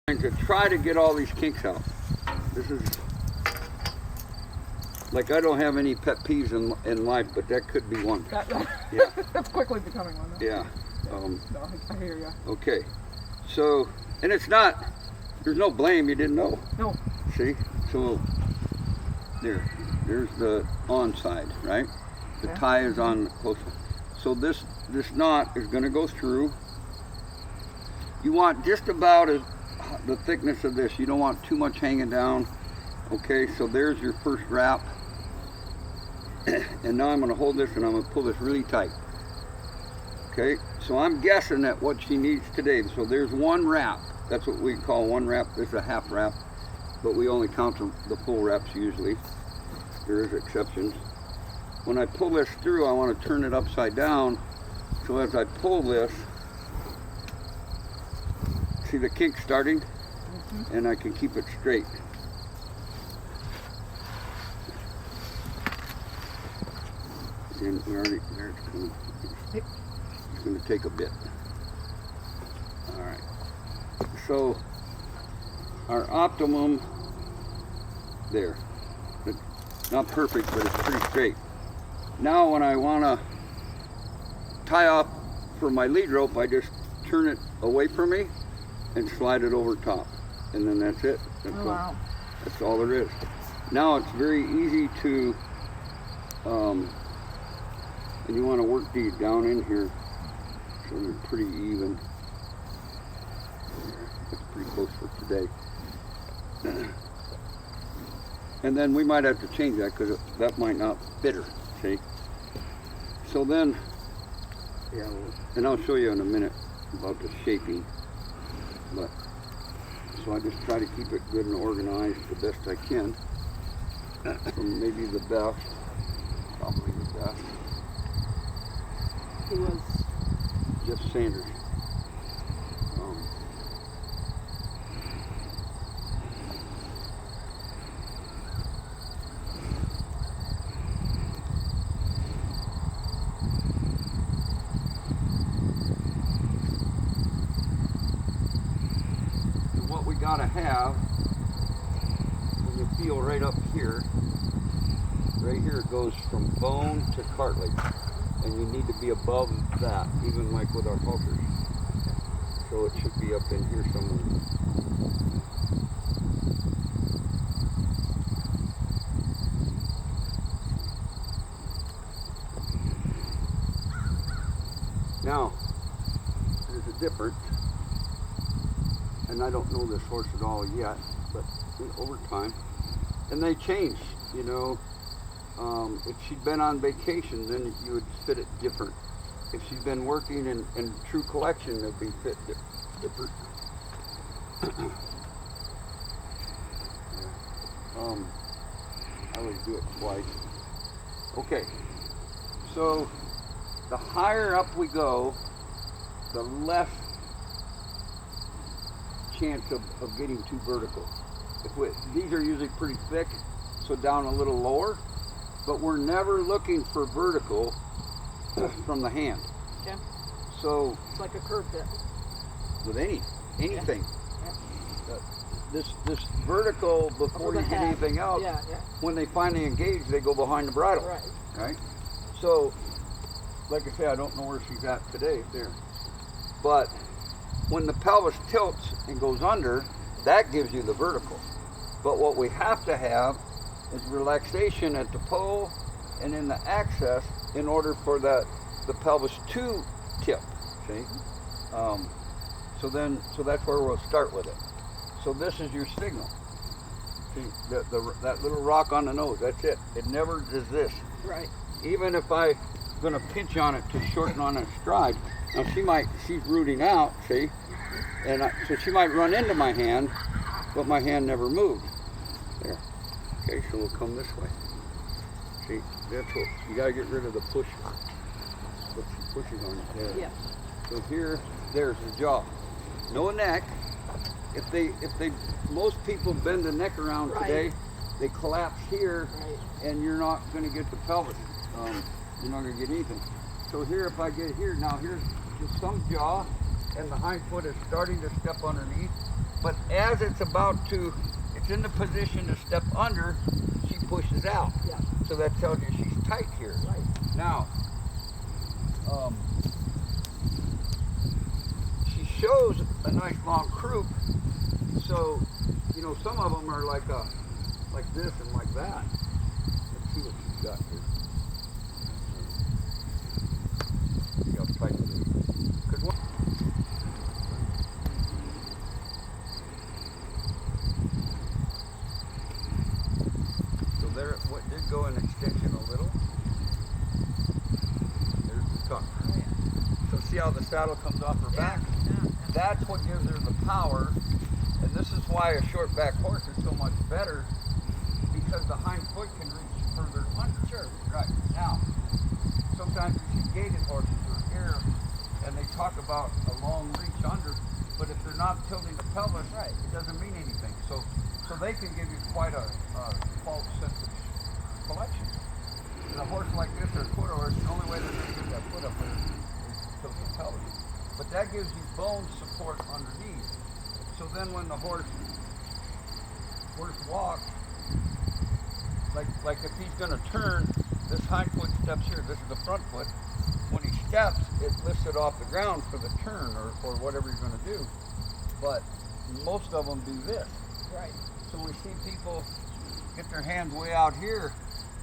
To try to get all these kinks out. This is like, I don't have any pet peeves in life, but that could be one. Yeah. That's quickly becoming one. Though. Yeah. No, I hear you. Okay. So, and it's not, there's no blame, you didn't know. No. See? So, there's the on side, right? The tie is on the close one. So this knot is going to go through. You want just about the thickness of this. You don't want too much hanging down. Okay, so there's your first wrap. And now I'm going to hold this and I'm going to pull this really tight. Okay, so I'm guessing at what she needs today. So there's one wrap. That's what we call one wrap. This is a half wrap, but we only count the full wraps usually. There is exceptions. When I pull this through, I want to turn it upside down. So as I pull this, see the kink starting? And I can keep it straight. And we already, there it's coming. It's going to take a bit. All right. So our optimum, there. It's not perfect, but it's pretty straight. Now when I want to tie off for my lead rope, I just turn it away from me and slide it over top. And then that's it. That's all. Wow. That's all there is. Now it's very easy to, and you want to work these down in here so they're pretty even. That's pretty close for today. And then we might have to change that because that might not fit her, see? So then, yeah, and I'll show you in a minute about the shaping. But so I just try to keep it good and organized the best I can. From maybe the best, probably the best. Who was? Jeff Sanders. What we gotta have, when you feel right up here, right here it goes from bone to cartilage, and you need to be above that, even like with our halters. So it should be up in here somewhere. Now, there's a difference. And I don't know this horse at all yet, but over time, and they change, you know. If she'd been on vacation, then you would fit it different. If she'd been working in true collection, it'd be fit different. I would do it twice. Okay, so the higher up we go, the less chance of getting too vertical. These are usually pretty thick, so down a little lower, but we're never looking for vertical from the hand. Okay. So It's like a curve bit. with anything, Yeah. this vertical before you get anything else. Yeah. When they finally engage, they go behind the bridle. Right. So, like I say, I don't know where she's at today. There, but when the pelvis tilts and goes under, that gives you the vertical. But what we have to have is relaxation at the pole and in the axis in order for the pelvis to tip, see? So that's where we'll start with it. So this is your signal. See, that little rock on the nose, that's it. It never does this. Right. Even if I'm gonna pinch on it to shorten on a stride, now she's rooting out, see? And so she might run into my hand, but my hand never moved. There. Okay, so we'll come this way. See, that's what, you gotta get rid of the push. What she pushes on it there. Yeah. So here, there's the jaw. No neck. Most people bend the neck around today, they collapse here, and you're not gonna get the pelvis. You're not gonna get anything. So here, if I get here, now here's some jaw, and the hind foot is starting to step underneath, But as it's it's in the position to step under, she pushes out. Yeah. So that tells you she's tight here. Right. Now, she shows a nice long croup. So, you know, some of them are like this and like that. Let's see what she's got here. See how tight it is. 'Cause so there, what did go in extension a little. There's the tuck. Oh, yeah. So see how the saddle comes off her back? Yeah. That's what gives her the power. And this is why a short back horse is so much better, because the hind foot can reach further under. Sure. Right. Now, sometimes you see gaited horses or hair, and they talk about a long reach under, but if they're not tilting the pelvis, Right. it doesn't mean anything. So they can give you quite a false sense of selection. And a horse like this or a quarter horse, the only way they're going to get that foot up there is tilt the pelvis. But that gives you bone support underneath. So then when the horse walks, like if he's going to turn, this hind foot steps here, this is the front foot. When he steps, it lifts it off the ground for the turn or whatever you're going to do. But most of them do this. Right. So we see people get their hands way out here.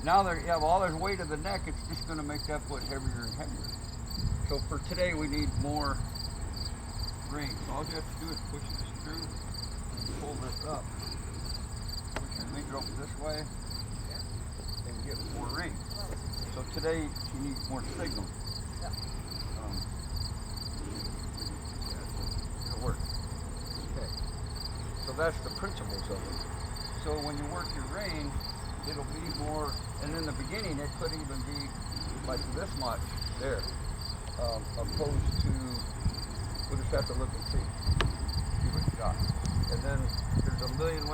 Now they have all their weight of the neck, it's just going to make that foot heavier and heavier. So for today we need more range. All you have to do is push this through and pull this up. Push your finger over this way and get more range. So today she needs more signal. Yeah. It'll work. Okay. So that's the principles of it. So when you work your rein, it'll be more, and in the beginning it could even be like this much there, opposed to, we'll just have to look and see what you got. And then there's a million ways.